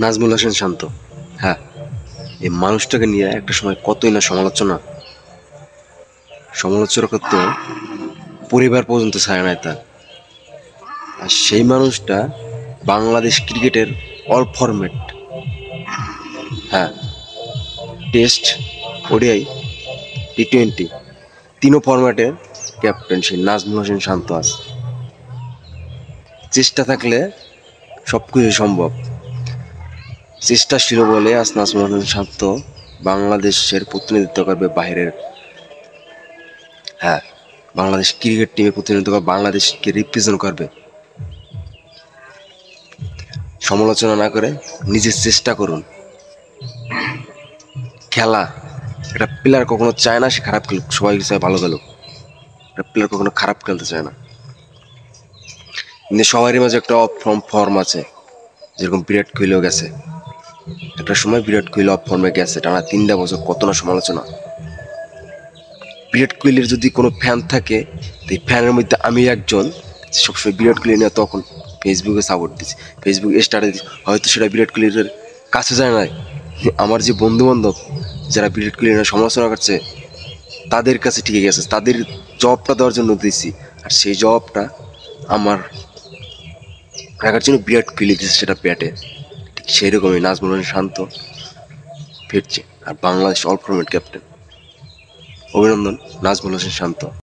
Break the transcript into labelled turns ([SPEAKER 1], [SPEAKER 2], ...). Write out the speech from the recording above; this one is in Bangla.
[SPEAKER 1] নাজমুল হোসেন শান্ত। হ্যাঁ, এই মানুষটাকে নিয়ে একটা সময় কতই না সমালোচনা করতো, পরিবার পর্যন্ত ছাড়ে নাই তার। আর সেই মানুষটা বাংলাদেশ ক্রিকেটের অল ফরম্যাট, হ্যাঁ, টেস্ট, ওডিআই, টি-20 তিনও ফরম্যাটের ক্যাপ্টেন সেই নাজমুল হোসেন শান্ত আছে। চেষ্টা থাকলে সব কিছু সম্ভব। চেষ্টা ছিল বলে আজ নাজমুল হোসেন শান্ত বাংলাদেশের প্রতিনিধিত্ব করবে বাইরের, হ্যাঁ, বাংলাদেশ ক্রিকেট টিমে প্রতিনিধিত্ব করবে, বাংলাদেশকে রিপ্রেজেন্ট করবে। সমালোচনা না করে নিজের চেষ্টা করুন। খেলা, একটা প্লেয়ার কখনো চায় না সে খারাপ খেলুক, সবাই চায় ভালো খেলুক। একটা প্লেয়ার কখনো খারাপ খেলতে চায় না, কিন্তু সবারই মাঝে একটা অফ ফর্ম আছে। যেরকম বিরাট কোহলিও গেছে, একটা সময় বিরাট কোহলি অফ ফর্মে গেছে, টানা 3টা বছর, কত না সমালোচনা। বিরাট কোহলির যদি কোনো ফ্যান থাকে, এই ফ্যানের মধ্যে আমি একজন, সবসময় বিরাট কোহলি নিয়ে তখন ফেসবুকে সাপোর্ট দিচ্ছি, ফেসবুকে স্টারে দিচ্ছি। হয়তো সেটা বিরাট কোহলির কাছে যায় না, আমার যে বন্ধু বান্ধব যারা বিরাট কোহলি নিয়ে সমালোচনা করছে তাদের কাছে ঠিক গেছে, তাদের জবটা দেওয়ার জন্য দিচ্ছি। আর সেই জবটা আমার রাখার জন্য বিরাট কোহলি দিচ্ছে, সেটা ব্যাটে। ঠিক সেই রকমই নাজমুল হোসেন শান্ত ফিরছে, আর বাংলাদেশ অল ফরম্যাট ক্যাপ্টেন। অভিনন্দন নাজমুল হোসেন শান্ত।